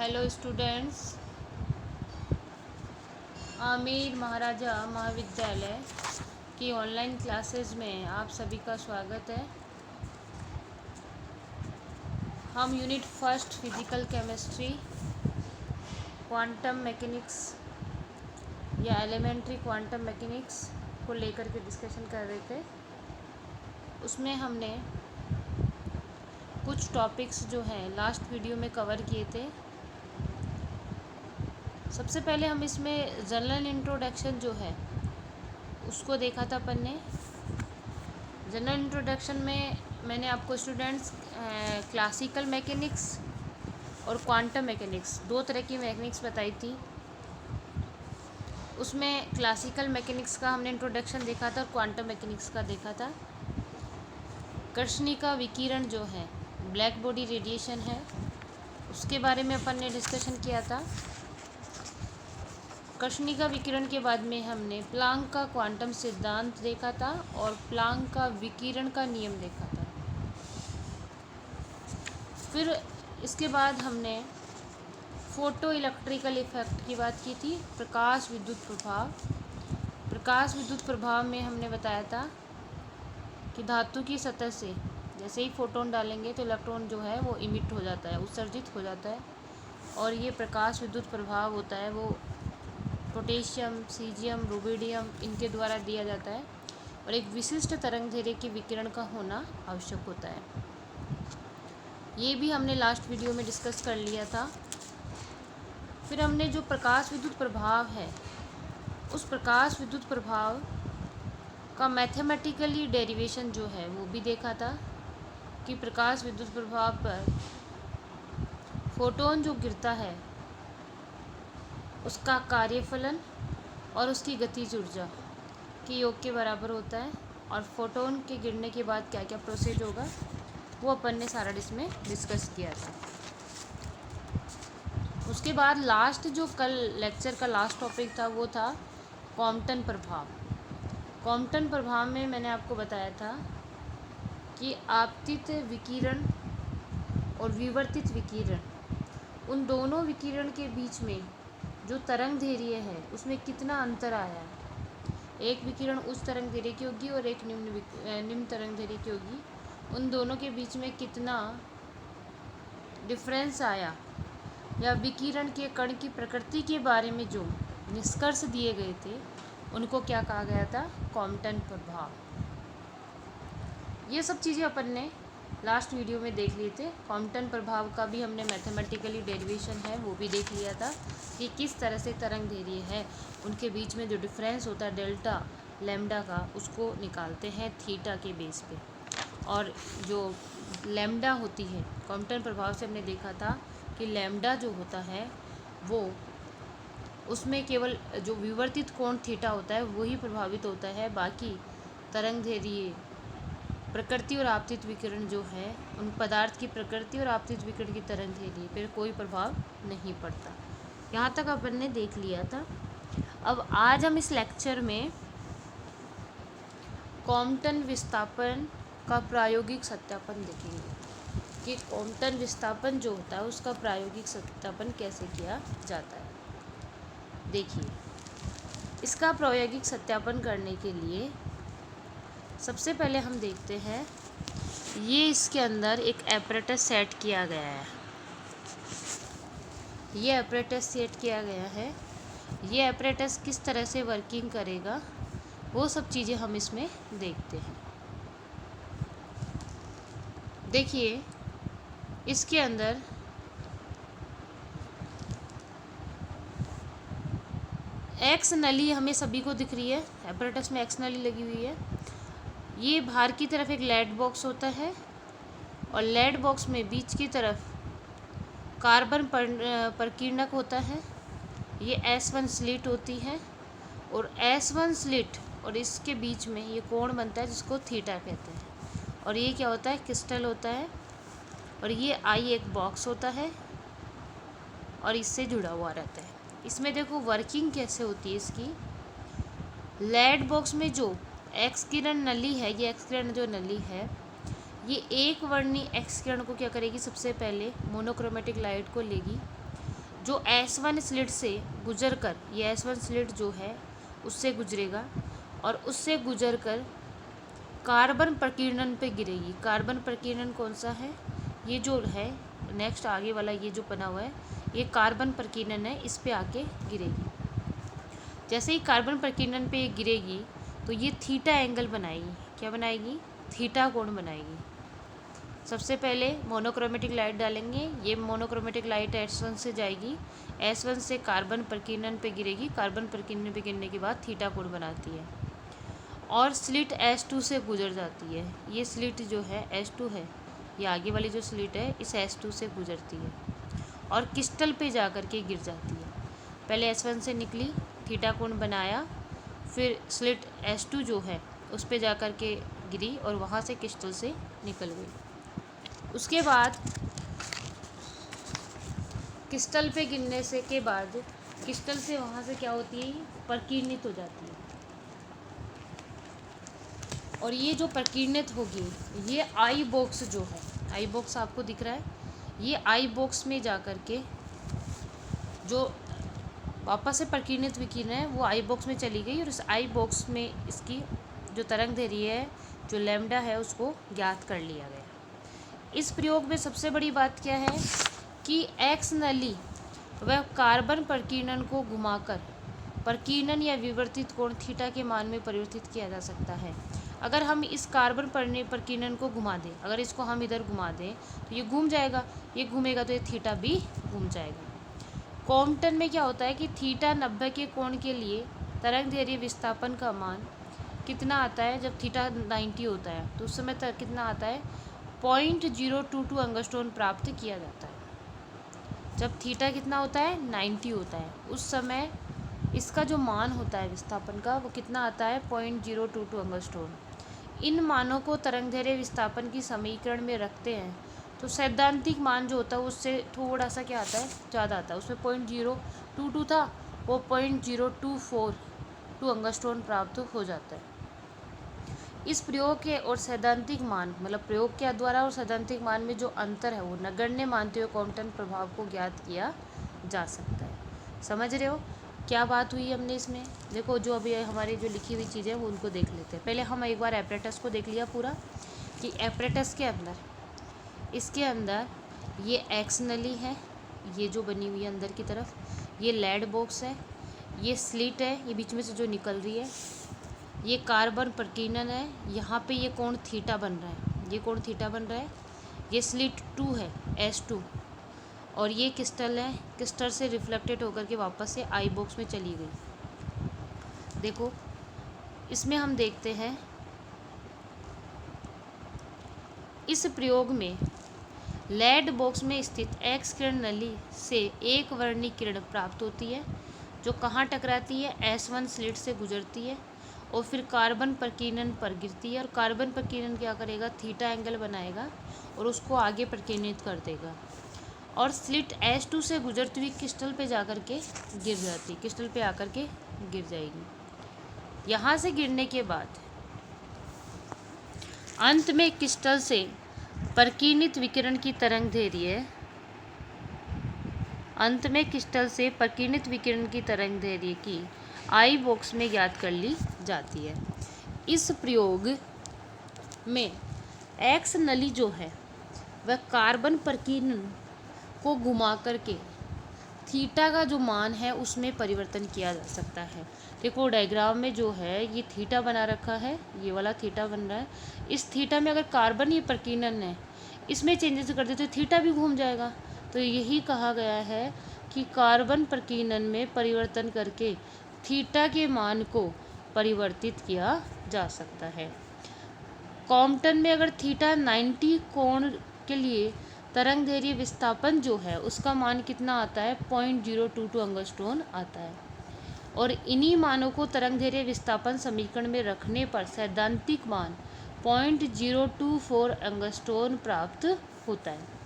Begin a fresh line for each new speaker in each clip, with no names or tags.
Hello students, Aamir महाराजा महाविद्यालय की online classes में आप सभी का स्वागत है। हम unit first physical chemistry quantum mechanics या एलिमेंट्री क्वांटम मैकेनिक्स को लेकर के डिस्कशन कर रहे थे। उसमें हमने कुछ टॉपिक्स जो हैं लास्ट वीडियो में कवर किए थे। सबसे पहले हम इसमें जनरल इंट्रोडक्शन जो है उसको देखा था अपन ने। जनरल इंट्रोडक्शन में मैंने आपको स्टूडेंट्स क्लासिकल मैकेनिक्स और क्वांटम मैकेनिक्स दो तरह की मैकेनिक्स बताई थी। उसमें क्लासिकल मैकेनिक्स का हमने इंट्रोडक्शन देखा था और क्वांटम मैकेनिक्स का देखा था। कृष्णिका विकिरण जो है ब्लैक बॉडी रेडिएशन है, उसके बारे में अपन ने डिस्कशन किया था। कृष्णिका विकिरण के बाद में हमने प्लांक का क्वांटम सिद्धांत देखा था और प्लांक का विकिरण का नियम देखा था। फिर इसके बाद हमने फोटो इलेक्ट्रिकल इफेक्ट की बात की थी, प्रकाश विद्युत प्रभाव। प्रकाश विद्युत प्रभाव में हमने बताया था कि धातु की सतह से जैसे ही फोटोन डालेंगे तो इलेक्ट्रॉन जो है वो इमिट हो जाता है, उत्सर्जित हो जाता है। और ये प्रकाश विद्युत प्रभाव होता है वो पोटेशियम, सीजियम, रुबिडियम इनके द्वारा दिया जाता है और एक विशिष्ट तरंगदैर्घ्य के विकिरण का होना आवश्यक होता है। ये भी हमने लास्ट वीडियो में डिस्कस कर लिया था। फिर हमने जो प्रकाश विद्युत प्रभाव है उस प्रकाश विद्युत प्रभाव का मैथमेटिकली डेरिवेशन जो है वो भी देखा था कि प्रकाश विद्युत प्रभाव पर फोटोन जो गिरता है उसका कार्यफलन और उसकी गतिज ऊर्जा के योग के बराबर होता है और फोटोन के गिरने के बाद क्या क्या प्रोसेस होगा वो अपन ने सारा इसमें डिस्कस किया था। उसके बाद लास्ट जो कल लेक्चर का लास्ट टॉपिक था वो था कॉम्पटन प्रभाव। कॉम्पटन प्रभाव में मैंने आपको बताया था कि आपतित विकिरण और विवर्तित विकिरण, उन दोनों विकिरण के बीच में जो तरंगदैर्घ्य है उसमें कितना अंतर आया है। एक विकिरण उच्च तरंगदैर्घ्य की होगी और एक निम्न तरंगदैर्घ्य की होगी। उन दोनों के बीच में कितना डिफरेंस आया या विकिरण के कण की प्रकृति के बारे में जो निष्कर्ष दिए गए थे उनको क्या कहा गया था, कॉम्पटन प्रभाव। ये सब चीज़ें अपन ने लास्ट वीडियो में देख लिए थे। कॉम्पटन प्रभाव का भी हमने मैथमेटिकली डेरिवेशन है वो भी देख लिया था कि किस तरह से तरंगदैर्घ्य है उनके बीच में जो डिफरेंस होता है डेल्टा लैम्डा का उसको निकालते हैं थीटा के बेस पे। और जो लैम्डा होती है कॉम्पटन प्रभाव से हमने देखा था कि लैम्डा जो होता है वो उसमें केवल जो विवर्तित कोण थीटा होता है वही प्रभावित होता है। बाकी तरंगदैर्घ्य प्रकृति और आपतित विकिरण जो है उन पदार्थ की प्रकृति और आपतित विकिरण की तरंगदैर्घ्य पर कोई प्रभाव नहीं पड़ता। यहाँ तक अपन ने देख लिया था। अब आज हम इस लेक्चर में कॉम्पटन विस्थापन का प्रायोगिक सत्यापन देखेंगे कि कॉम्पटन विस्थापन जो होता है उसका प्रायोगिक सत्यापन कैसे किया जाता है। देखिए, इसका प्रायोगिक सत्यापन करने के लिए सबसे पहले हम देखते हैं ये इसके अंदर एक एपरेटस सेट किया गया है। ये एपरेटस सेट किया गया है। ये एपरेटस किस तरह से वर्किंग करेगा वो सब चीज़ें हम इसमें देखते हैं। देखिए, इसके अंदर एक्स नली हमें सभी को दिख रही है। एपरेटस में एक्स नली लगी हुई है। ये बाहर की तरफ एक लेड बॉक्स होता है और लेड बॉक्स में बीच की तरफ कार्बन प्रकीर्णक होता है। ये S1 स्लिट होती है और S1 स्लिट और इसके बीच में ये कोण बनता है जिसको थीटा कहते हैं। और ये क्या होता है, क्रिस्टल होता है। और ये I एक बॉक्स होता है और इससे जुड़ा हुआ रहता है। इसमें देखो वर्किंग कैसे होती है इसकी। लेड बॉक्स में जो एक्स किरण नली है, ये एक्स किरण जो नली है ये एक वर्णी एक्स किरण को क्या करेगी, सबसे पहले मोनोक्रोमेटिक लाइट को लेगी जो S1 स्लिट से गुजर कर, ये S1 स्लिट जो है उससे गुजरेगा और उससे गुजर कर कार्बन प्रकीर्णन पे गिरेगी। कार्बन प्रकीर्णन कौन सा है? ये जो है नेक्स्ट आगे वाला ये जो बना हुआ है ये कार्बन प्रकीर्णन है, इस पे आके गिरेगी। जैसे ही कार्बन प्रकीर्णन पे गिरेगी तो ये थीटा एंगल बनाएगी। क्या बनाएगी? थीटा कोण बनाएगी। सबसे पहले मोनोक्रोमेटिक लाइट डालेंगे। ये मोनोक्रोमेटिक लाइट S1 से जाएगी, S1 से कार्बन प्रकीर्णन पे गिरेगी, कार्बन प्रकीर्णन पे गिरने के बाद थीटा कोण बनाती है और स्लिट S2 से गुजर जाती है। ये स्लिट जो है S2 है, ये आगे वाली जो स्लिट है इस S2 से गुजरती है और क्रिस्टल पे जा कर के गिर जाती है। पहले S1 से निकली, थीटा कोण बनाया, फिर स्लिट S2 जो है उस पे जा कर के गिरी और वहाँ से क्रिस्टल से निकल गई। उसके बाद क्रिस्टल पे गिरने से के बाद क्रिस्टल से वहाँ से क्या होती है? प्रकीर्णित हो जाती है और ये जो प्रकीर्णित होगी ये आई बॉक्स जो है, आई बॉक्स आपको दिख रहा है, ये आई बॉक्स में जा कर के जो वापस से प्रकीर्णित विकिरण है वो आई बॉक्स में चली गई और इस आई बॉक्स में इसकी जो तरंगदैर्घ्य है, जो लैम्डा है, उसको ज्ञात कर लिया गया। इस प्रयोग में सबसे बड़ी बात क्या है कि एक्स नली वह कार्बन प्रकीर्णन को घुमाकर प्रकीर्णन या विवर्तित कोण थीटा के मान में परिवर्तित किया जा सकता है। अगर हम इस कार्बन प्रकीर्णन को घुमा दें, अगर इसको हम इधर घुमा दें तो ये घूम जाएगा, ये घूमेगा तो ये थीटा भी घूम जाएगा। कॉम्पटन में क्या होता है कि थीटा 90 के कोण के लिए तरंगदैर्घ्य विस्थापन का मान कितना आता है? जब थीटा 90 होता है तो उस समय तक कितना आता है? 0.022 एंगस्ट्रॉन प्राप्त किया जाता है। जब थीटा कितना होता है? 90 होता है, उस समय इसका जो मान होता है विस्थापन का वो कितना आता है? 0.022 एंगस्ट्रॉन। इन मानों को तरंगदैर्घ्य विस्थापन की समीकरण में रखते हैं तो सैद्धांतिक मान जो होता है उससे थोड़ा सा क्या आता है? ज़्यादा आता है। उसमें 0.022 था, वो 0.0242 एंगस्ट्रॉन प्राप्त हो जाता है। इस प्रयोग के और सैद्धांतिक मान, मतलब प्रयोग के द्वारा और सैद्धांतिक मान में जो अंतर है वो नगण्य मानते हुए कॉम्पटन प्रभाव को ज्ञात किया जा सकता है। समझ रहे हो क्या बात हुई हमने इसमें? देखो जो अभी हमारी जो लिखी हुई चीज़ें हैं वो उनको देख लेते हैं। पहले हम एक बार एपरेटस को देख लिया पूरा कि एपरेटस के अंदर, इसके अंदर ये एक्स नली है, ये जो बनी हुई है अंदर की तरफ, ये लेड बॉक्स है, ये स्लिट है, ये बीच में से जो निकल रही है, ये कार्बन प्रकीर्णन है, यहाँ पे ये कोण थीटा बन रहा है, ये कोण थीटा बन रहा है, ये स्लिट 2 है S2 और ये क्रिस्टल है, क्रिस्टल से रिफ्लेक्टेड होकर के वापस से आई बॉक्स में चली गई। देखो इसमें हम देखते हैं इस प्रयोग में लेड बॉक्स में स्थित एक्स किरण नली से एक वर्णीय किरण प्राप्त होती है जो कहाँ टकराती है? S1 स्लिट से गुजरती है और फिर कार्बन प्रकीर्णन पर गिरती है और कार्बन प्रकीर्णन क्या करेगा? थीटा एंगल बनाएगा और उसको आगे प्रकीर्णित कर देगा और स्लिट S2 से गुजरती हुई क्रिस्टल पे जाकर के गिर जाती है, क्रिस्टल पे आकर के गिर जाएगी। यहाँ से गिरने के बाद अंत में क्रिस्टल से प्रकीर्णित विकिरण की तरंगदैर्घ्य, अंत में क्रिस्टल से प्रकीर्णित विकिरण की तरंगदैर्घ्य की आई बॉक्स में ज्ञात कर ली जाती है। इस प्रयोग में एक्स नली जो है वह कार्बन प्रकीर्णन को घुमा करके थीटा का जो मान है उसमें परिवर्तन किया जा सकता है। देखो डायग्राम में जो है ये थीटा बना रखा है, ये वाला थीटा बन रहा है। इस थीटा में अगर कार्बन ये प्रकीर्णन है, इसमें चेंजेस कर दे तो थीटा भी घूम जाएगा। तो यही कहा गया है कि कार्बन प्रकीर्णन में परिवर्तन करके थीटा के मान को परिवर्तित किया जा सकता है। कॉम्पटन में अगर थीटा 90 कोण के लिए तरंगदैर्घ्य विस्थापन जो है उसका मान कितना आता है? 0.022 एंगस्ट्रॉन आता है और इन्हीं मानों को तरंगदैर्घ्य विस्थापन समीकरण में रखने पर सैद्धांतिक मान 0.024 एंगस्ट्रॉन प्राप्त होता है।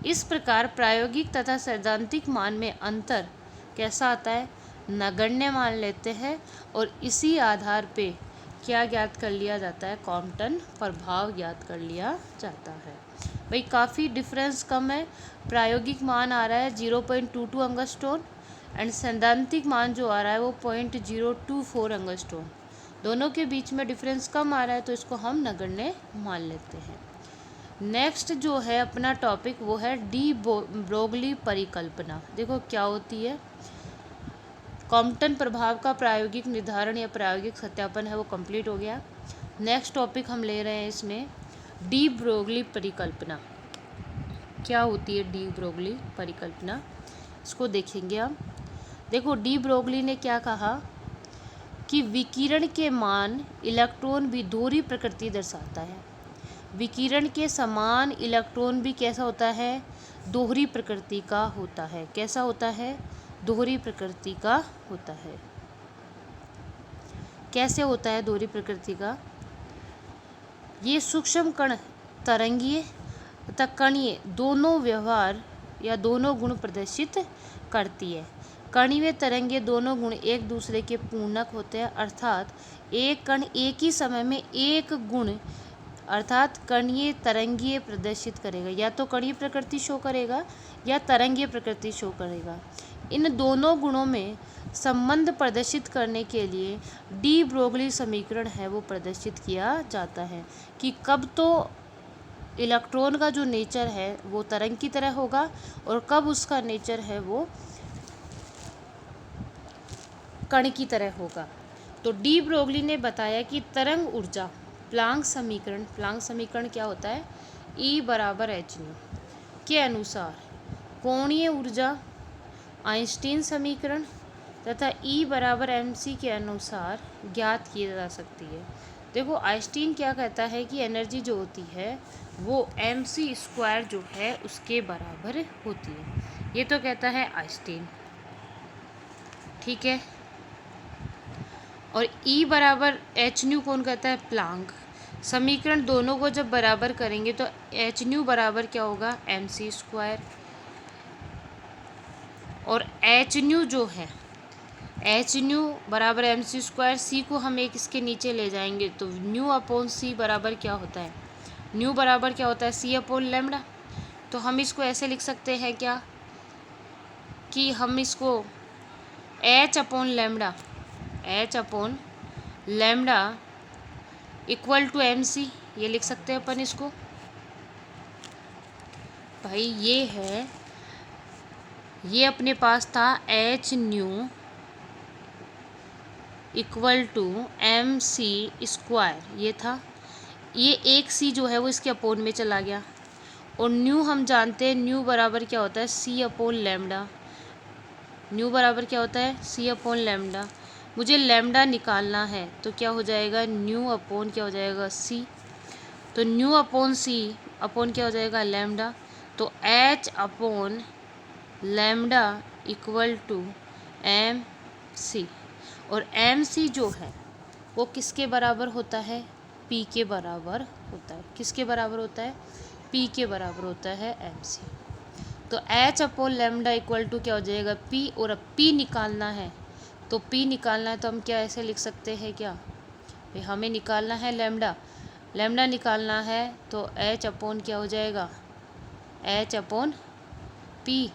इस प्रकार प्रायोगिक तथा सैद्धांतिक मान में अंतर कैसा आता है? नगण्य मान लेते हैं और इसी आधार पे क्या ज्ञात कर लिया जाता है? कॉम्पटन प्रभाव ज्ञात कर लिया जाता है। भाई काफ़ी डिफरेंस कम है। प्रायोगिक मान आ रहा है 0.22 एंगस्ट्रॉन एंड सैद्धांतिक मान जो आ रहा है वो 0.024 एंगस्ट्रॉन। दोनों के बीच में डिफरेंस कम आ रहा है तो इसको हम नगण्य मान लेते हैं। नेक्स्ट जो है अपना टॉपिक वो है डी ब्रोगली परिकल्पना। देखो क्या होती है। कॉम्पटन प्रभाव का प्रायोगिक निर्धारण या प्रायोगिक सत्यापन है वो कंप्लीट हो गया। नेक्स्ट टॉपिक हम ले रहे हैं इसमें डी ब्रोगली परिकल्पना। क्या होती है डी ब्रोगली परिकल्पना, इसको देखेंगे हम। देखो डी ब्रोगली ने क्या कहा कि विकिरण के मान इलेक्ट्रॉन भी दोहरी प्रकृति दर्शाता है। विकिरण के समान इलेक्ट्रॉन भी कैसा होता है? दोहरी प्रकृति का होता है। कैसा होता है? दोहरी प्रकृति का होता है। कैसे होता है दोहरी प्रकृति का? ये सूक्ष्म कण तरंगीय तथा कणीय दोनों व्यवहार या दोनों गुण प्रदर्शित करती है। कणीय तरंगीय दोनों गुण एक दूसरे के पूर्णक होते हैं, अर्थात एक कण एक ही समय में एक गुण अर्थात कणीय तरंगीय प्रदर्शित करेगा। या तो कणीय प्रकृति शो करेगा या तरंगीय प्रकृति शो करेगा। इन दोनों गुणों में संबंध प्रदर्शित करने के लिए डी ब्रोगली समीकरण है वो प्रदर्शित किया जाता है कि कब तो इलेक्ट्रॉन का जो नेचर है वो तरंग की तरह होगा और कब उसका नेचर है वो कण की तरह होगा। तो डी ब्रोगली ने बताया कि तरंग ऊर्जा प्लांक समीकरण क्या होता है? E बराबर hν के अनुसार कोणीय ऊर्जा आइंस्टीन समीकरण तथा E बराबर mc के अनुसार ज्ञात की जा सकती है। देखो आइंस्टीन क्या कहता है कि एनर्जी जो होती है वो mc² जो है उसके बराबर होती है। ये तो कहता है आइंस्टीन, ठीक है। और E बराबर hν कौन कहता है? प्लांक। समीकरण दोनों को जब बराबर करेंगे तो hν बराबर क्या होगा? mc²। और hν जो है hν बराबर mc², c को हम एक इसके नीचे ले जाएंगे तो ν/c बराबर क्या होता है? ν बराबर क्या होता है? c/λ। तो हम इसको ऐसे लिख सकते हैं क्या कि हम इसको h/λ इक्वल टू mc ये लिख सकते हैं अपन इसको। भाई ये है, ये अपने पास था hν इक्वल टू mc², ये था। ये एक c जो है वो इसके अपोन में चला गया और ν हम जानते हैं ν बराबर क्या होता है? c/λ। ν बराबर क्या होता है? c/λ। मुझे लैम्डा निकालना है तो क्या हो जाएगा? ν/ क्या हो जाएगा? c। तो ν/c अपॉन क्या हो जाएगा? लैम्डा। तो h/λ इक्वल टू mc। और mc जो है वो किसके बराबर होता है? p के बराबर होता है। किसके बराबर होता है? p के बराबर होता है mc। तो h/λ इक्वल टू क्या हो जाएगा? p। और अब p निकालना है तो हम क्या ऐसे लिख सकते हैं क्या? भाई हमें निकालना है लैम्डा निकालना है तो h/ क्या हो जाएगा? h/p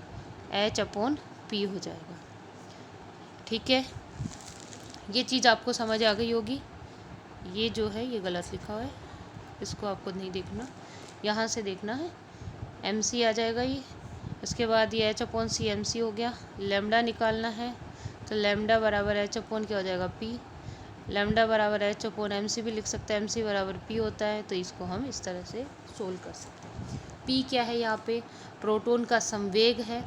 हो जाएगा, ठीक है। ये चीज़ आपको समझ आ गई होगी। ये जो है ये गलत लिखा हुआ है, इसको आपको नहीं देखना, यहाँ से देखना है। mc आ जाएगा ये, इसके बाद ये h/c mc हो गया। लैम्डा निकालना है तो लैम्डा बराबर h/ क्या हो जाएगा? p। लैम्डा बराबर h/mc भी लिख सकते हैं, mc बराबर p होता है। तो इसको हम इस तरह से सोल्व कर सकते हैं। p क्या है? यहाँ पे प्रोटॉन का संवेग है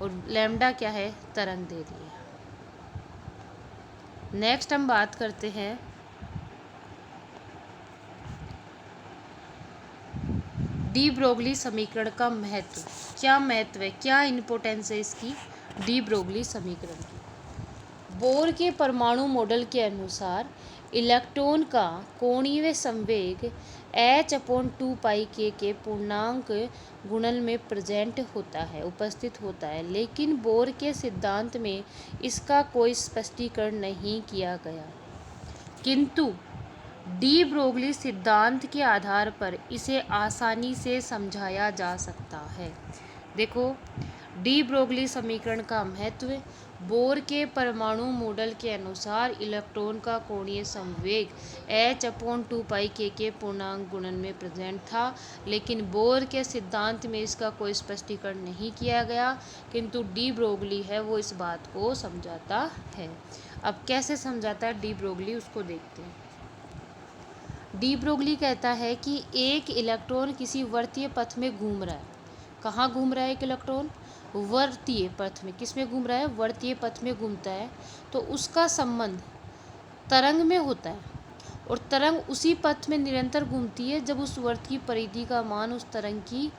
और लैम्डा क्या है? तरंग दे दी है। नेक्स्ट हम बात करते हैं डी ब्रोगली समीकरण का महत्व। क्या महत्व है, क्या इम्पोर्टेंस है इसकी? डी ब्रोगली समीकरण की। बोर के परमाणु मॉडल के अनुसार इलेक्ट्रॉन का कोणीय संवेग h/2πk के पूर्णांक गुणन में प्रेजेंट होता है, उपस्थित होता है, लेकिन बोर के सिद्धांत में इसका कोई स्पष्टीकरण नहीं किया गया। किंतु डी ब्रोगली सिद्धांत के आधार पर इसे आसानी से समझाया जा सकता है। देखो, डी ब्रोगली समीकरण का महत्व। बोर के परमाणु मॉडल के अनुसार इलेक्ट्रॉन का कोणीय संवेग h/2π के पूर्णांक गुणन में प्रेजेंट था, लेकिन बोर के सिद्धांत में इसका कोई स्पष्टीकरण नहीं किया गया, किंतु डी ब्रोगली है वो इस बात को समझाता है। अब कैसे समझाता है डी ब्रोगली, उसको देखते हैं। डी ब्रोगली कहता है कि एक इलेक्ट्रॉन किसी वर्तीय पथ में घूम रहा है। कहाँ घूम रहा है एक इलेक्ट्रॉन? वर्तीय पथ में। किस में घूम रहा है? वर्तीय पथ में घूमता है। तो उसका संबंध तरंग में होता है, और तरंग उसी पथ में निरंतर घूमती है जब उस वर्त की परिधि का मान उस तरंग की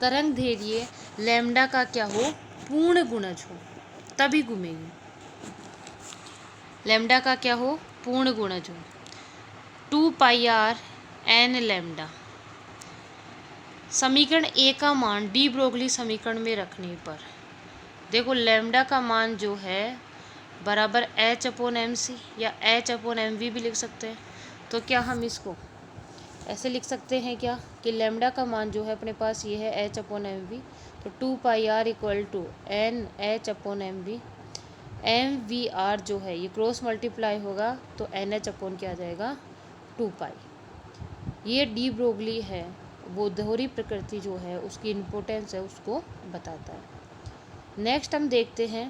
तरंग दैर्घ्य लैम्डा का क्या हो? पूर्ण गुणज हो, तभी घूमेगी। लैम्डा का क्या हो? पूर्ण गुणज हो। 2πr n lambda. समीकरण ए का मान डी ब्रोगली समीकरण में रखने पर देखो, लैम्डा का मान जो है बराबर h/mc या h/mv भी लिख सकते हैं। तो क्या हम इसको ऐसे लिख सकते हैं क्या कि लैम्डा का मान जो है अपने पास ये है h/mv, तो 2πr = NH/mv। mvr जो है ये क्रॉस मल्टीप्लाई होगा तो NH/ क्या आ जाएगा? 2π। ये डी ब्रोगली है वो दोहरी प्रकृति जो है उसकी इम्पोर्टेंस है उसको बताता है। नेक्स्ट हम देखते हैं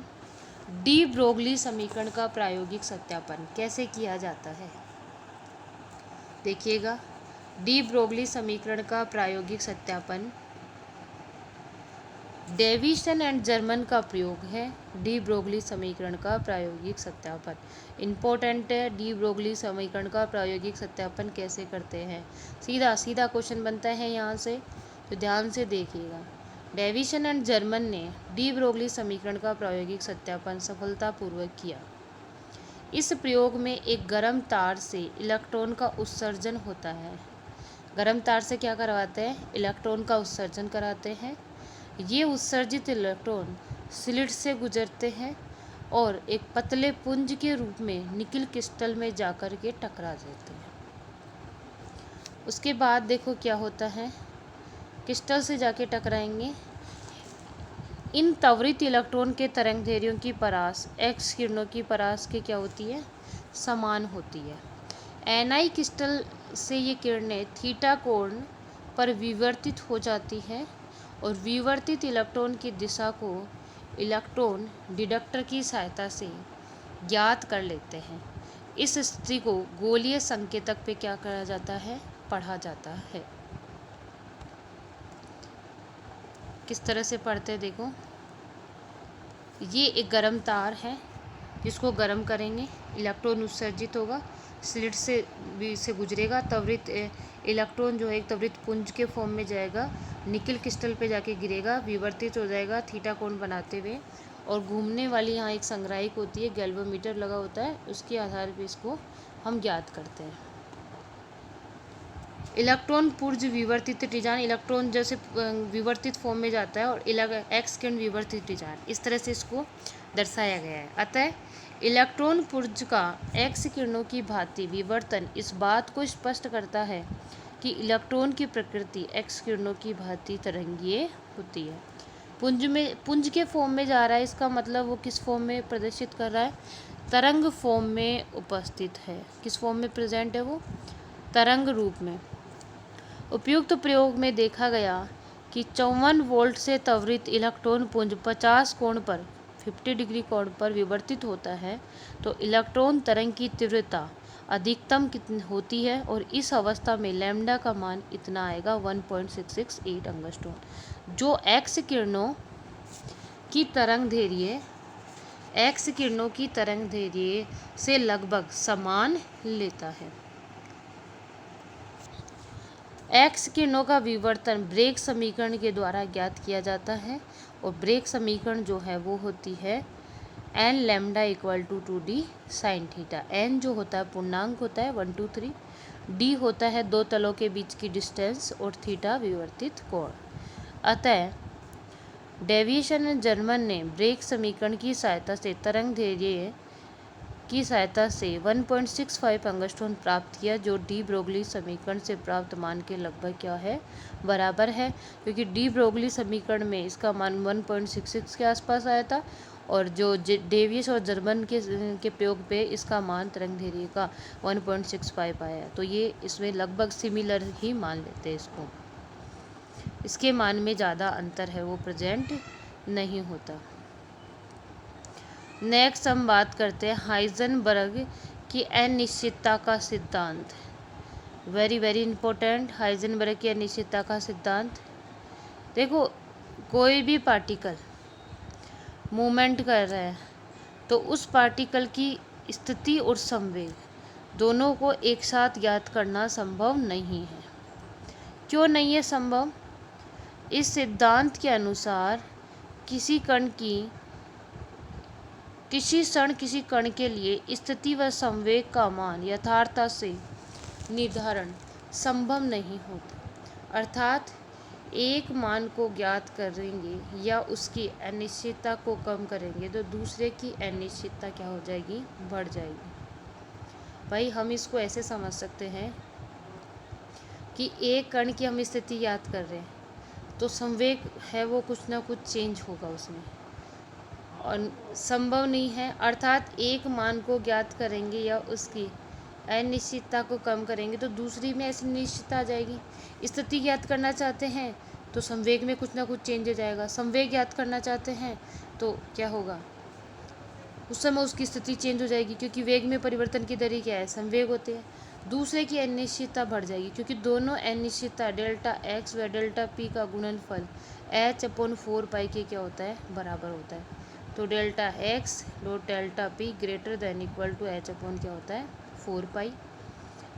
डी ब्रोगली समीकरण का प्रायोगिक सत्यापन कैसे किया जाता है। देखिएगा, डी ब्रोगली समीकरण का प्रायोगिक सत्यापन डेविसन एंड जर्मन का प्रयोग है। डी ब्रोगली समीकरण का प्रायोगिक सत्यापन इम्पोर्टेंट है। डी ब्रोगली समीकरण का प्रायोगिक सत्यापन कैसे करते हैं? सीधा सीधा क्वेश्चन बनता है यहाँ से, तो ध्यान से देखिएगा। डेविसन एंड जर्मन ने डी ब्रोगली समीकरण का प्रायोगिक सत्यापन सफलतापूर्वक किया। इस प्रयोग में एक गर्म तार से इलेक्ट्रॉन का उत्सर्जन होता है। गर्म तार से क्या करवाते हैं? इलेक्ट्रॉन का उत्सर्जन कराते हैं। ये उत्सर्जित इलेक्ट्रॉन स्लिट से गुजरते हैं और एक पतले पुंज के रूप में निकिल क्रिस्टल में जाकर के टकरा जाते हैं। उसके बाद देखो क्या होता है, क्रिस्टल से जाके टकराएंगे। इन त्वरित इलेक्ट्रॉन के तरंग दैर्घ्यों की परास एक्स किरणों की परास के क्या होती है? समान होती है। एनआई क्रिस्टल से ये किरणें थीटा कोण पर विवर्तित हो जाती है और विवर्तित इलेक्ट्रॉन की दिशा को इलेक्ट्रॉन डिटेक्टर की सहायता से ज्ञात कर लेते हैं। इस स्थिति को गोलीय संकेतक पे क्या करा जाता है? पढ़ा जाता है। किस तरह से पढ़ते हैं देखो, ये एक गर्म तार है जिसको गर्म करेंगे, इलेक्ट्रॉन उत्सर्जित होगा, स्लिट से गुजरेगा, त्वरित इलेक्ट्रॉन जो है एक त्वरित पुंज के फॉर्म में जाएगा, निकिल क्रिस्टल पे जाके गिरेगा, विवर्तित हो जाएगा थीटा कोण बनाते हुए, और घूमने वाली यहाँ एक संग्राहिक होती है, गैल्वेमीटर लगा होता है, उसके आधार पर इसको हम ज्ञात करते हैं। इलेक्ट्रॉन पुंज विवर्तित डिजाइन, इलेक्ट्रॉन जैसे विवर्तित फॉर्म में जाता है, और एक्स किरण विवर्तित डिजाइन, इस तरह से इसको दर्शाया गया है। अतः इलेक्ट्रॉन पुंज का एक्स किरणों की भांति विवर्तन इस बात को स्पष्ट करता है कि इलेक्ट्रॉन की प्रकृति एक्स किरणों की भांति तरंगीय होती है। पुंज के फॉर्म में जा रहा है, इसका मतलब वो किस फॉर्म में प्रदर्शित कर रहा है? तरंग फॉर्म में उपस्थित है। किस फॉर्म में प्रेजेंट है वो? तरंग रूप में। उपयुक्त प्रयोग में देखा गया कि 54 वोल्ट से त्वरित इलेक्ट्रॉन पुंज 50 कोण पर 50 डिग्री कोण पर विवर्तित होता है, तो इलेक्ट्रॉन तरंग की तीव्रता अधिकतम कितनी होती है, और इस अवस्था में लैम्डा का मान इतना आएगा 1.668 एंगस्ट्रॉम, जो एक्स किरणों की तरंग दैर्घ्य से लगभग समान लेता है। एक्स किरणों का विवर्तन ब्रेग समीकरण के द्वारा ज्ञात किया जाता है, और ब्रेग समीकरण जो है वो होती है n lambda = 2d sine theta. n जो होता है पूर्णांक होता है 1 2 3, d होता है दो तलों के बीच की डिस्टेंस, और थीटा विवर्तित कोण। अतः डेविसन एंड जर्मन ने ब्रेग समीकरण की सहायता से तरंग दैर्घ्य की सहायता से 1.65 एंगस्ट्रॉम प्राप्त किया, जो डी ब्रोगली समीकरण से प्राप्त मान के लगभग क्या है, बराबर है, क्योंकि डी ब्रोगली समीकरण में इसका मान 1.66 के आसपास आया था और जो डेविस और जर्मन के प्रयोग पे इसका मान तरंगदैर्घ्य का 1.65 आया। तो ये इसमें लगभग सिमिलर ही मान लेते हैं इसको, इसके मान में ज़्यादा अंतर है वो प्रेजेंट नहीं होता। नेक्स्ट हम बात करते हैं हाइजेनबर्ग की अनिश्चितता का सिद्धांत। वेरी वेरी इंपॉर्टेंट, हाइजेनबर्ग की अनिश्चितता का सिद्धांत। देखो, कोई भी पार्टिकल मूवमेंट कर रहा है तो उस पार्टिकल की स्थिति और संवेग दोनों को एक साथ ज्ञात करना संभव नहीं है। क्यों नहीं है संभव? इस सिद्धांत के अनुसार किसी क्षण किसी कण के लिए स्थिति व संवेग का मान यथार्थता से निर्धारण संभव नहीं होता। अर्थात एक मान को ज्ञात करेंगे या उसकी अनिश्चितता को कम करेंगे तो दूसरे की अनिश्चितता क्या हो जाएगी, बढ़ जाएगी। भाई हम इसको ऐसे समझ सकते हैं कि एक कण की हम स्थिति याद कर रहे हैं तो संवेग है वो कुछ ना कुछ चेंज होगा उसमें, और संभव नहीं है। अर्थात एक मान को ज्ञात करेंगे या उसकी अनिश्चितता को कम करेंगे तो दूसरी में ऐसी निश्चितता आ जाएगी। स्थिति ज्ञात करना चाहते हैं तो संवेग में कुछ ना कुछ चेंज हो जाएगा, संवेग ज्ञात करना चाहते हैं तो क्या होगा, उस समय उसकी स्थिति चेंज हो जाएगी, क्योंकि वेग में परिवर्तन की दर क्या है, संवेग होते हैं। दूसरे की अनिश्चितता बढ़ जाएगी, क्योंकि दोनों अनिश्चितता डेल्टा एक्स व डेल्टा पी का गुणनफल h/4 के क्या होता है, बराबर होता है। तो delta x dot delta p greater than equal to h upon क्या होता है, 4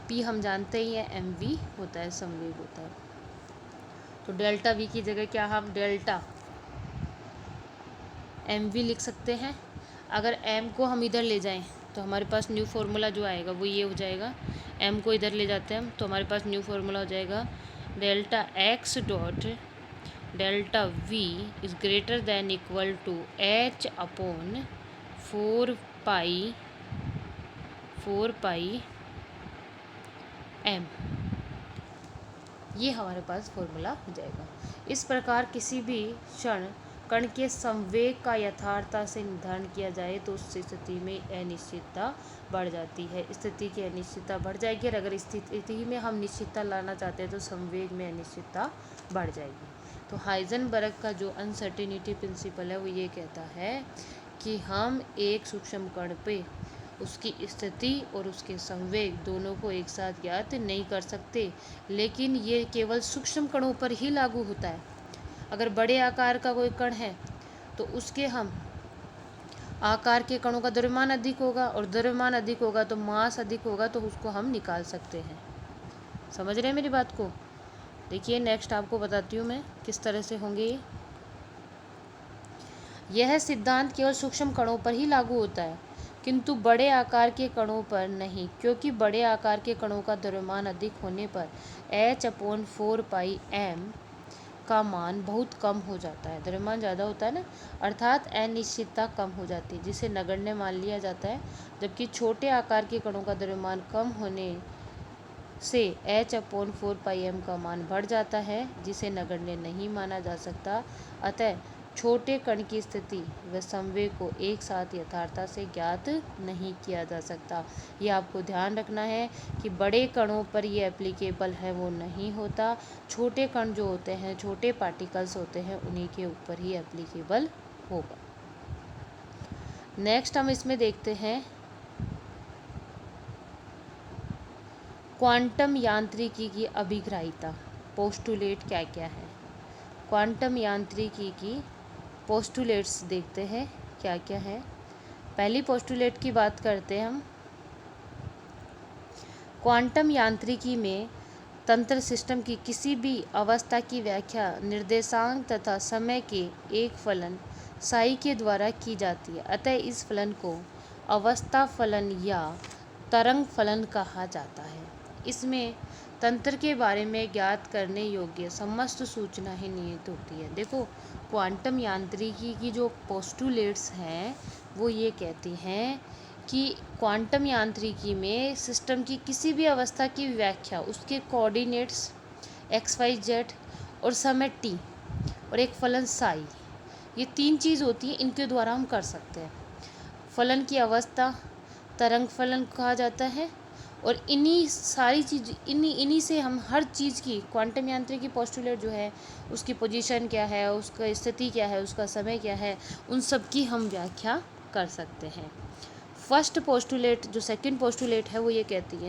पी हम जानते ही है mv होता है, संवेग होता है। तो डेल्टा वी की जगह क्या हम डेल्टा mv लिख सकते हैं। अगर m को हम इधर ले जाएं तो हमारे पास न्यू फार्मूला जो आएगा वो ये हो जाएगा, m को इधर ले जाते हैं हम तो हमारे पास न्यू फार्मूला हो जाएगा delta x dot delta v is greater than equal to h upon 4 pi m। ये हमारे पास फॉर्मूला हो जाएगा। इस प्रकार किसी भी क्षण कण के संवेग का यथार्थता से निर्धारण किया जाए तो उस स्थिति में अनिश्चितता बढ़ जाती है। स्थिति की अनिश्चितता बढ़ जाएगी और अगर स्थिति में हम निश्चितता लाना चाहते हैं तो संवेग में अनिश्चितता बढ़ जाएगी। तो हाइजेनबर्ग का जो अनसर्टेनिटी प्रिंसिपल है वो ये कहता है कि हम एक सूक्ष्म कण पे उसकी स्थिति और उसके संवेग दोनों को एक साथ ज्ञात नहीं कर सकते, लेकिन ये केवल सूक्ष्म कणों पर ही लागू होता है। अगर बड़े आकार का कोई कण है तो उसके हम आकार के कणों का द्रव्यमान अधिक होगा और द्रव्यमान अधिक होगा तो मास अधिक होगा तो उसको हम निकाल सकते हैं। समझ रहे हैं मेरी बात को? देखिए नेक्स्ट आपको बताती हूँ मैं किस तरह से होंगे ये। यह सिद्धांत केवल सूक्ष्म कणों पर ही लागू होता है किंतु बड़े आकार के कणों पर नहीं, क्योंकि बड़े आकार के कणों का द्रव्यमान अधिक होने पर h/4 का मान बहुत कम हो जाता है। द्रव्यमान ज़्यादा होता है ना, अर्थात अनिश्चितता कम हो जाती है, जिसे नगण्य मान लिया जाता है। जबकि छोटे आकार के कणों का द्रव्यमान कम होने से h/4 का मान बढ़ जाता है, जिसे नगण्य नहीं माना जा सकता। अतः छोटे कण की स्थिति व संवेग को एक साथ यथार्थता से ज्ञात नहीं किया जा सकता। ये आपको ध्यान रखना है कि बड़े कणों पर ये एप्लीकेबल है वो नहीं होता, छोटे कण जो होते हैं, छोटे पार्टिकल्स होते हैं, उन्हीं के ऊपर ही एप्लीकेबल होगा। नेक्स्ट हम इसमें देखते हैं क्वांटम यांत्रिकी की अभिग्राहिता। पोस्टुलेट क्या क्या है? क्वांटम यांत्रिकी की पोस्टुलेट्स देखते हैं क्या क्या है। पहली पोस्टुलेट की बात करते हैं हम। क्वांटम यांत्रिकी में तंत्र सिस्टम की किसी भी अवस्था की व्याख्या निर्देशांक तथा समय के एक फलन साई के द्वारा की जाती है। अतः इस फलन को अवस्था फलन या तरंग फलन कहा जाता है। इसमें तंत्र के बारे में ज्ञात करने योग्य समस्त सूचना ही निहित होती है। देखो, क्वांटम यांत्रिकी की जो पोस्टुलेट्स हैं वो ये कहती हैं कि क्वांटम यांत्रिकी में सिस्टम की किसी भी अवस्था की व्याख्या उसके कोऑर्डिनेट्स XYZ और समय t और एक फलन साई, ये 3 चीज़ होती हैं, इनके द्वारा हम कर सकते हैं। फलन की अवस्था तरंग फलन कहा जाता है और इन्हीं सारी चीज़ इन्हीं से हम हर चीज़ की क्वांटम यांत्रिकी पोस्टुलेट जो है उसकी पोजीशन क्या है, उसका स्थिति क्या है, उसका समय क्या है, उन सब की हम व्याख्या कर सकते हैं। फर्स्ट पोस्टुलेट जो सेकंड पोस्टुलेट है वो ये कहती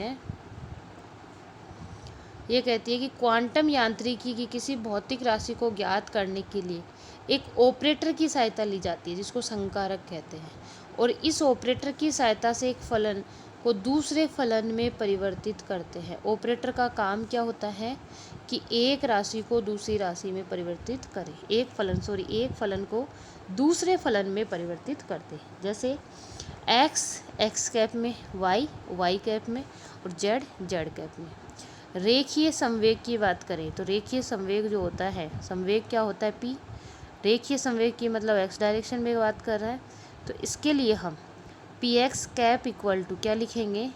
है कि क्वांटम यांत्रिकी की किसी भौतिक राशि को ज्ञात करने के लिए एक ऑपरेटर की सहायता ली जाती है जिसको संकारक कहते हैं, और इस ऑपरेटर की सहायता से एक फलन को दूसरे फलन में परिवर्तित करते हैं। ऑपरेटर का काम क्या होता है कि एक राशि को दूसरी राशि में परिवर्तित करें, एक फलन को दूसरे फलन में परिवर्तित करते हैं। जैसे x कैप में, y कैप में और z कैप में। रेखीय संवेग की बात करें तो रेखीय संवेग जो होता है, संवेग क्या होता है p, रेखीय संवेग की मतलब x डायरेक्शन में बात कर रहा है, तो इसके लिए हम px कैप इक्वल टू क्या लिखेंगे,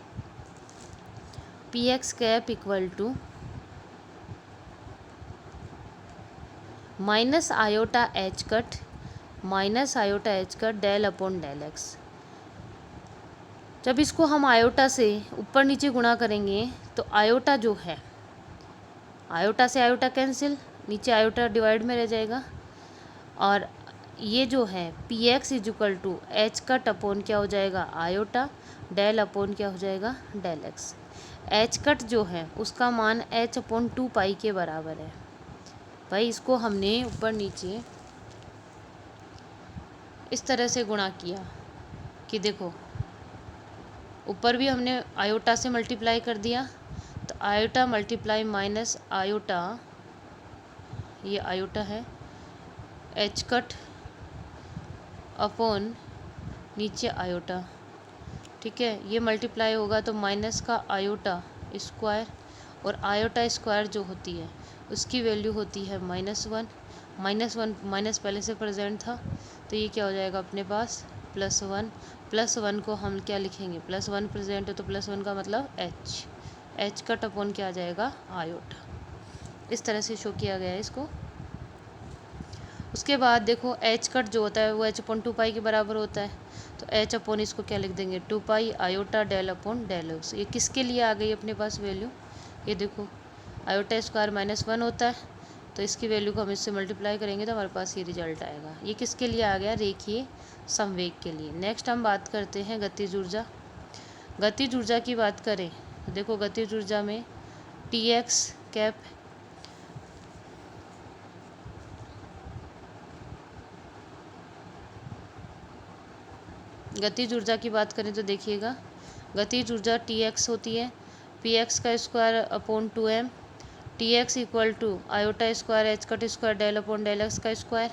px cap equal to minus iota h cut del upon del x. जब इसको हम आयोटा से ऊपर नीचे गुणा करेंगे तो आयोटा जो है, आयोटा से आयोटा कैंसिल, नीचे आयोटा डिवाइड में रह जाएगा, और ये जो है p x is equal to h cut upon क्या हो जाएगा आयोटा, डेल अपॉन क्या हो जाएगा डेल एक्स। एच कट जो है उसका मान एच अपॉन 2 पाई के बराबर है। भाई इसको हमने ऊपर नीचे इस तरह से गुणा किया कि देखो ऊपर भी हमने आयोटा से मल्टीप्लाई कर दिया, तो आयोटा मल्टीप्लाई माइनस आयोटा, ये आयोटा है, एच कट अपॉन नीचे आयोटा, ठीक है, ये मल्टीप्लाई होगा तो माइनस का आयोटा स्क्वायर, और आयोटा स्क्वायर जो होती है उसकी वैल्यू होती है -1, माइनस पहले से प्रेजेंट था, तो ये क्या हो जाएगा अपने पास +1 को हम क्या लिखेंगे, +1 प्रेजेंट है तो +1 का मतलब एच कट अपॉन क्या आ जाएगा आयोटा। इस तरह से शो किया गया है इसको। उसके बाद देखो एच कट जो होता है वो एच अपॉन 2 पाई के बराबर होता है, तो एच अपॉन इसको क्या लिख देंगे 2 pi iota del upon del x. ये किसके लिए आ गई अपने पास वैल्यू, ये देखो आयोटा स्क्वायर -1 होता है, तो इसकी वैल्यू को हम इससे मल्टीप्लाई करेंगे तो हमारे पास ये रिजल्ट आएगा। ये किसके लिए आ गया, रेखीय संवेग के लिए। नेक्स्ट हम बात करते हैं गतिज ऊर्जा। गतिज ऊर्जा की बात करें तो देखो गतिज ऊर्जा में Tx कैप गतिज ऊर्जा की बात करें तो देखिएगा गतिज ऊर्जा Tx होती है px का square upon 2m, Tx equal to iota square h cut square del upon del x का स्क्वायर।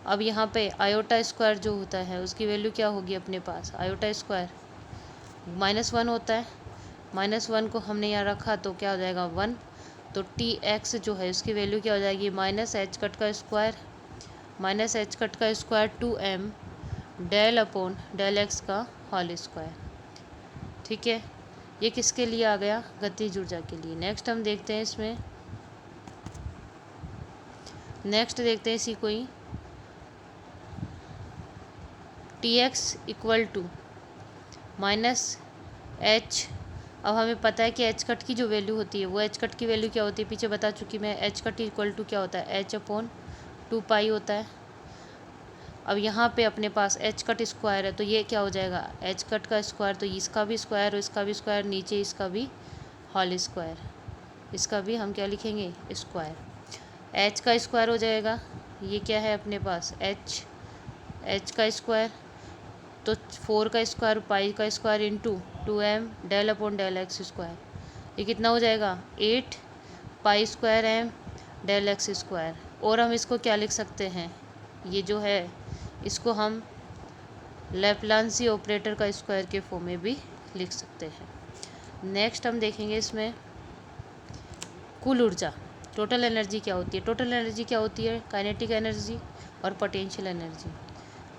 अब यहाँ पे आयोटा स्क्वायर जो होता है उसकी वैल्यू क्या होगी अपने पास, आयोटा स्क्वायर -1 होता है, -1 को हमने यहाँ रखा तो क्या हो जाएगा 1, तो Tx जो है उसकी वैल्यू क्या हो जाएगी -h कट का square 2m del upon del x का होल स्क्वायर। ठीक है, ये किसके लिए आ गया, गतिज ऊर्जा के लिए। नेक्स्ट हम देखते हैं इसमें, नेक्स्ट देखते हैं इसी को ही Tx इक्वल टू -h। अब हमें पता है कि एच कट की जो वैल्यू होती है वो एच कट की वैल्यू क्या होती है पीछे बता चुकी मैं, एच कट इक्वल टू क्या होता है h अपॉन 2 पाई होता है। अब यहाँ पे अपने पास एच कट स्क्वायर है तो ये क्या हो जाएगा एच कट का स्क्वायर, तो इसका भी स्क्वायर और इसका भी स्क्वायर, नीचे इसका भी होल स्क्वायर, इसका भी हम क्या लिखेंगे स्क्वायर। एच का स्क्वायर हो जाएगा, ये क्या है अपने पास एच का स्क्वायर, तो 4 का स्क्वायर पाई का square into 2m del upon del x square, ये कितना हो जाएगा 8 pi square m del x square. और हम इसको क्या लिख सकते हैं, ये जो है इसको हम लैप्लांसी ऑपरेटर का स्क्वायर के फॉर्म में भी लिख सकते हैं। नेक्स्ट हम देखेंगे इसमें कुल ऊर्जा, टोटल एनर्जी क्या होती है। टोटल एनर्जी क्या होती है, काइनेटिक एनर्जी और पोटेंशियल एनर्जी।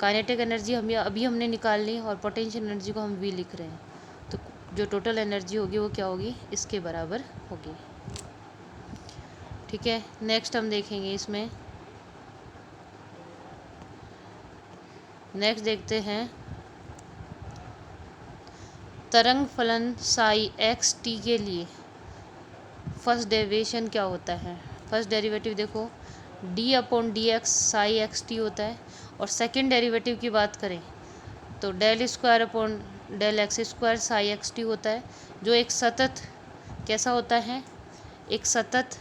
काइनेटिक एनर्जी हमने निकाल ली और पोटेंशियल एनर्जी को हम V लिख रहे हैं, तो जो टोटल एनर्जी होगी वो क्या होगी, इसके बराबर होगी। ठीक है, नेक्स्ट हम देखेंगे इसमें, नेक्स्ट देखते हैं तरंग फलन साई एक्स टी के लिए फर्स्ट डेरिवेशन क्या होता है। फर्स्ट डेरिवेटिव देखो d upon d x psi x t होता है, और सेकेंड डेरिवेटिव की बात करें तो del square upon del x square psi x t होता है, जो एक सतत कैसा होता है, एक सतत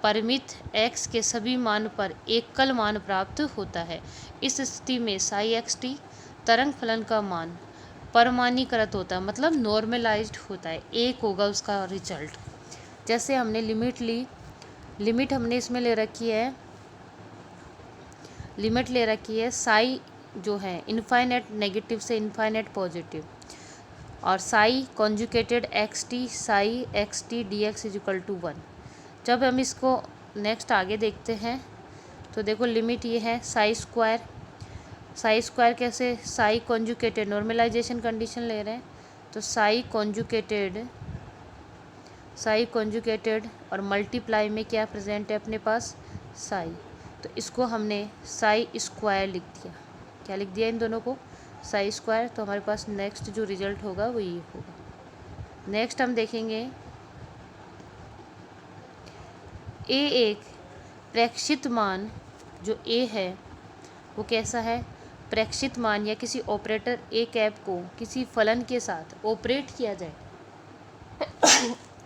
परिमित x के सभी मान पर एकल मान प्राप्त होता है। इस स्थिति में साई एक्स टी तरंग फलन का मान परमाणीकृत होता है, मतलब नॉर्मलाइज्ड होता है, एक होगा उसका रिजल्ट। जैसे हमने लिमिट ली, लिमिट हमने इसमें ले रखी है, लिमिट ले रखी है साई जो है इनफाइनेट नेगेटिव से इनफाइनेट पॉजिटिव, और psi conjugated x t psi x t d x is equal to 1। जब हम इसको नेक्स्ट आगे देखते हैं तो देखो लिमिट ये है साई स्क्वायर, साई स्क्वायर कैसे, साई कॉन्जुकेटेड नॉर्मलाइजेशन कंडीशन ले रहे हैं, तो साई कॉन्जुकेटेड और मल्टीप्लाई में क्या प्रेजेंट है अपने पास, साई, तो इसको हमने साई स्क्वायर लिख दिया। क्या लिख दिया इन दोनों को, साई स्क्वायर। तो हमारे पास नेक्स्ट जो रिजल्ट होगा वो ये होगा। नेक्स्ट हम देखेंगे ए एक प्रेक्षित मान, जो ए है वो कैसा है, प्रेक्षित मान या किसी ऑपरेटर ए कैप को किसी फलन के साथ ऑपरेट किया जाए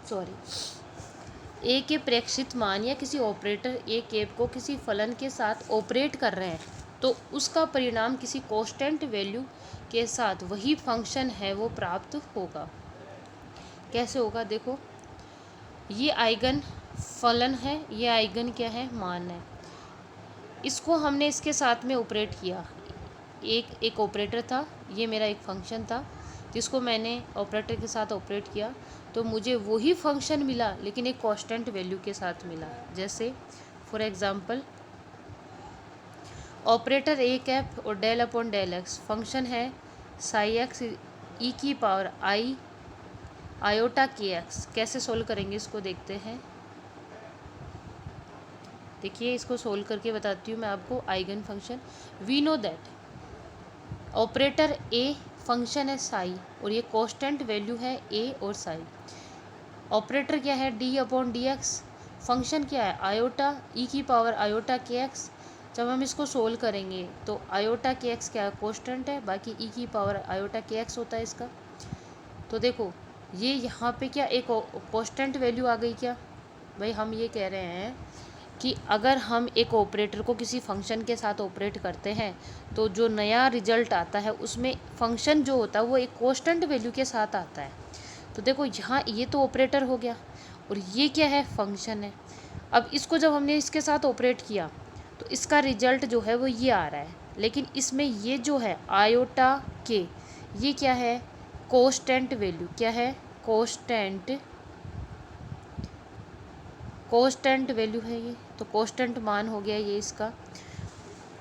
सॉरी, ए के प्रेक्षित मान या किसी ऑपरेटर ए कैप को किसी फलन के साथ ऑपरेट कर रहे हैं, तो उसका परिणाम किसी कांस्टेंट वैल्यू के साथ वही फंक्शन है वो प्राप्त होगा। कैसे होगा, देखो ये आइगन फलन है, ये आइगन क्या है, मान है, इसको हमने इसके साथ में ऑपरेट किया, एक ऑपरेटर था, ये मेरा एक फंक्शन था जिसको मैंने ऑपरेटर के साथ ऑपरेट किया, तो मुझे वही फंक्शन मिला लेकिन एक कांस्टेंट वैल्यू के साथ मिला। जैसे for example operator A cap और del upon del x, function है साई एक्स ई की पावर आई आयोटा के एक्स। कैसे सोल्व करेंगे इसको देखते हैं, देखिए इसको सोल्व करके बताती हूँ मैं आपको। Eigen function, we know that operator A function है साई और ये कांस्टेंट वैल्यू है ए और साई। ऑपरेटर क्या है, D upon d x, function क्या है आयोटा ई की पावर आयोटा के एक्स। जब हम इसको सोल्व करेंगे तो आयोटा के एक्स क्या है, कांस्टेंट है, बाकी ई की पावर आयोटा के एक्स होता है इसका। तो देखो ये यहाँ पे क्या एक कांस्टेंट वैल्यू आ गई क्या, भाई हम ये कह रहे हैं कि अगर हम एक ऑपरेटर को किसी फंक्शन के साथ ऑपरेट करते हैं तो जो नया रिजल्ट आता है उसमें फंक्शन जो होता है वो एक कांस्टेंट वैल्यू के साथ आता है। तो देखो यहाँ ये तो ऑपरेटर हो गया और ये क्या है, फंक्शन है। अब इसको जब हमने इसके साथ ऑपरेट किया तो इसका रिजल्ट जो है वो ये आ रहा है, लेकिन इसमें ये जो है आयोटा के, ये क्या है, कांस्टेंट वैल्यू, क्या है, कांस्टेंट वैल्यू है ये, तो कांस्टेंट मान हो गया ये इसका।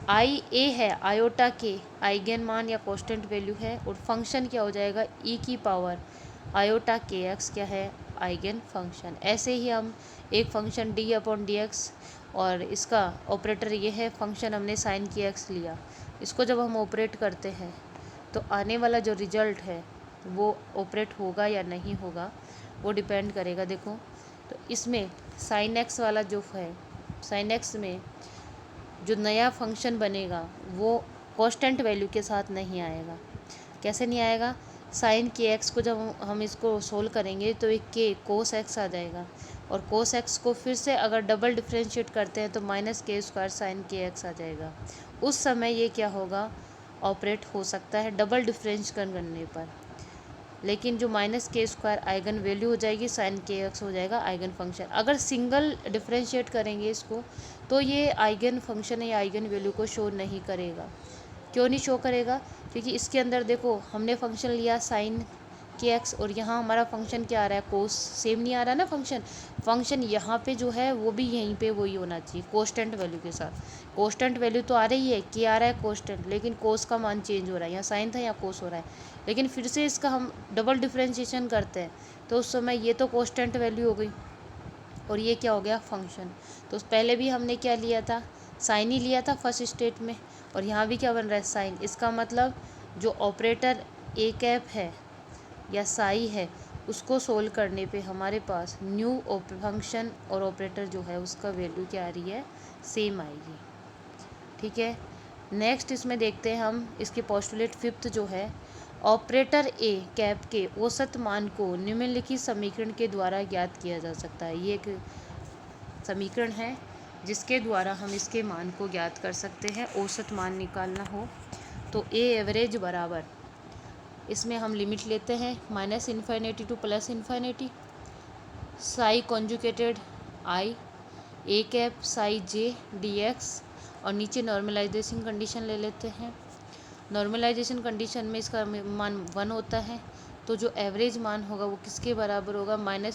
आई ए है आयोटा के आइगन मान या कांस्टेंट वैल्यू है, और फंक्शन क्या हो जाएगा, ई की पावर आयोटा के एक्स क्या है, आइगन फंक्शन। ऐसे ही हम एक function D upon d x और इसका ऑपरेटर ये है, फंक्शन हमने साइन की एक्स लिया, इसको जब हम ऑपरेट करते हैं तो आने वाला जो रिजल्ट है वो ऑपरेट होगा या नहीं होगा वो डिपेंड करेगा। देखो तो इसमें साइन एक्स वाला जो है, साइन एक्स में जो नया फंक्शन बनेगा वो कांस्टेंट वैल्यू के साथ नहीं आएगा। कैसे नहीं आएगा, साइन के एक्स को जब हम इसको सोल्व करेंगे तो एक के कोस एक्स आ जाएगा, और कोस एक्स को फिर से अगर डबल डिफ्रेंशिएट करते हैं तो माइनस के स्क्वायर साइन के एक्स आ जाएगा। उस समय ये क्या होगा, ऑपरेट हो सकता है डबल डिफ्रेंशिएट करने पर, लेकिन जो माइनस के स्क्वायर आइगन वैल्यू हो जाएगी, साइन के एक्स हो जाएगा आइगन फंक्शन। अगर सिंगल डिफ्रेंशिएट करेंगे इसको तो ये आइगन फंक्शन या आइगन वैल्यू को शो नहीं करेगा। क्यों नहीं शो करेगा, क्योंकि इसके अंदर देखो हमने फंक्शन लिया साइन के एक्स, और यहाँ हमारा फंक्शन क्या आ रहा है, कोस, सेम नहीं आ रहा ना फंक्शन यहाँ पे जो है वो भी यहीं पे वही होना चाहिए कोस्टेंट वैल्यू के साथ। कोस्टेंट वैल्यू तो आ रही है, के आ रहा है कोस्टेंट, लेकिन कोस का मान चेंज हो रहा है, यहाँ साइन था यहाँ कोस हो रहा है। लेकिन फिर से इसका हम डबल डिफ्रेंशिएशन करते हैं तो उस समय ये तो कोस्टेंट वैल्यू हो गई और ये क्या हो गया, फंक्शन। तो पहले भी हमने क्या लिया था, साइन ही लिया था फर्स्ट स्टेट में, और यहाँ भी क्या बन रहा है, साइन। इसका मतलब जो ऑपरेटर ए कैप है या साई है उसको सोल्व करने पे हमारे पास न्यू फंक्शन और ऑपरेटर जो है उसका वैल्यू क्या आ रही है, सेम आएगी। ठीक है, नेक्स्ट इसमें देखते हैं हम इसके पोस्टुलेट फिफ्थ जो है, ऑपरेटर ए कैप के औसत मान को निम्नलिखित समीकरण के द्वारा ज्ञात किया जा सकता है। ये एक समीकरण है जिसके द्वारा हम इसके मान को ज्ञात कर सकते हैं, औसत मान निकालना हो तो ए एवरेज बराबर, इसमें हम लिमिट लेते हैं -∞ to +∞, psi conjugated i A cap psi j d x, और नीचे नॉर्मलाइजेशन कंडीशन ले लेते हैं। नॉर्मलाइजेशन कंडीशन में इसका मान 1 होता है, तो जो एवरेज मान होगा वो किसके बराबर होगा, -∞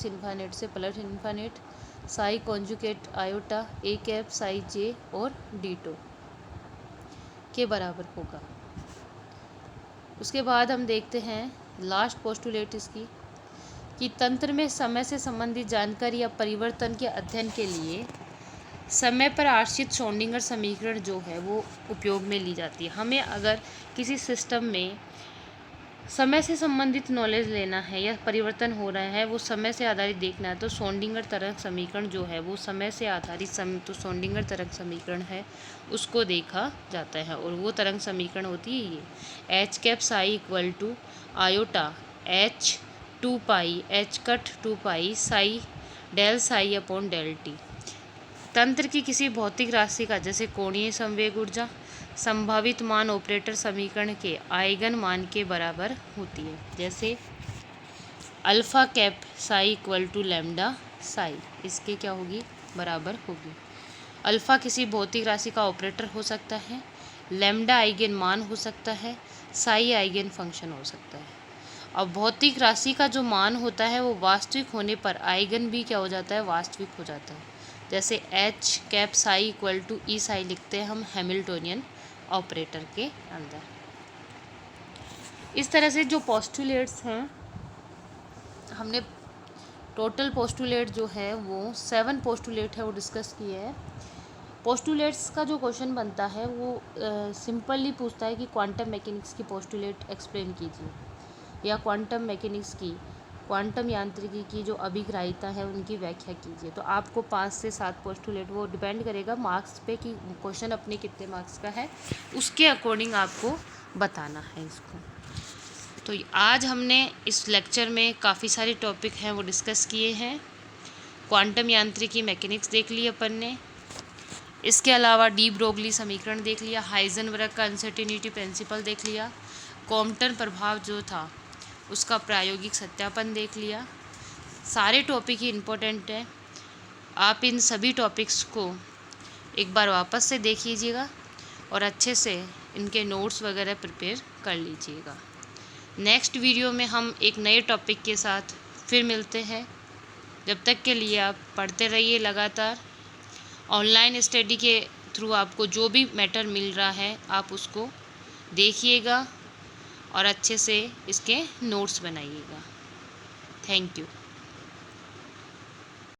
से +∞, साई कॉन्जुकेट आयोटा ए कैप साई जे और डी टो के बराबर होगा। उसके बाद हम देखते हैं लास्ट पोस्टुलेट इसकी, कि तंत्र में समय से संबंधित जानकारी या परिवर्तन के अध्ययन के लिए समय पर आश्रित श्रोडिंगर समीकरण जो है वो उपयोग में ली जाती है। हमें अगर किसी सिस्टम में समय से संबंधित नॉलेज लेना है या परिवर्तन हो रहा है वो समय से आधारित देखना है, तो श्रोडिंगर तरंग समीकरण जो है वो समय से आधारित तो श्रोडिंगर तरंग समीकरण है उसको देखा जाता है, और वो तरंग समीकरण होती है ये h cap psi equal to iota h 2 pi h cut 2 pi psi del psi upon del t. तंत्र की किसी भौतिक राशि का जैसे कोणीय संवेग ऊर्जा संभावित मान ऑपरेटर समीकरण के आइगन मान के बराबर होती है, जैसे alpha cap psi equal to lambda psi, इसके क्या होगी, बराबर होगी। अल्फा किसी भौतिक राशि का ऑपरेटर हो सकता है, लैम्डा आइगन मान हो सकता है, साई आइगन फंक्शन हो सकता है। अब भौतिक राशि का जो मान होता है वो वास्तविक होने पर आइगन भी क्या हो जाता है, वास्तविक हो जाता है। जैसे H cap psi equal to e psi लिखते हैं हम हैमिल्टोनियन ऑपरेटर के अंदर। इस तरह से जो पोस्टुलेट्स हैं, हमने टोटल पोस्टुलेट जो है वो 7 पोस्टुलेट है वो डिस्कस किए हैं। पोस्टुलेट्स का जो क्वेश्चन बनता है वो सिंपली पूछता है कि क्वांटम मैकेनिक्स की पोस्टुलेट एक्सप्लेन कीजिए, या क्वांटम मैकेनिक्स की, क्वांटम यांत्रिकी की जो अभिग्राहिता है उनकी व्याख्या कीजिए। तो आपको 5 से 7 पोस्टुलेट, वो डिपेंड करेगा मार्क्स पे कि क्वेश्चन अपने कितने मार्क्स का है, उसके अकॉर्डिंग आपको बताना है इसको। तो आज हमने इस लेक्चर में काफ़ी सारे टॉपिक हैं वो डिस्कस किए हैं। क्वांटम यांत्रिकी मैकेनिक्स देख ली अपन ने, इसके अलावा डी ब्रोगली समीकरण देख लिया, हाइजेनबर्ग का अनसर्टेनिटी प्रिंसिपल देख लिया, कॉम्पटन प्रभाव जो था उसका प्रायोगिक सत्यापन देख लिया। सारे टॉपिक ही इम्पोर्टेंट है, आप इन सभी टॉपिक्स को एक बार वापस से देख लीजिएगा और अच्छे से इनके नोट्स वगैरह प्रिपेयर कर लीजिएगा। नेक्स्ट वीडियो में हम एक नए टॉपिक के साथ फिर मिलते हैं। जब तक के लिए आप पढ़ते रहिए लगातार। ऑनलाइन स्टडी के थ्रू आपको जो भी मैटर मिल रहा है आप उसको देखिएगा और अच्छे से इसके नोट्स बनाइएगा। Thank you.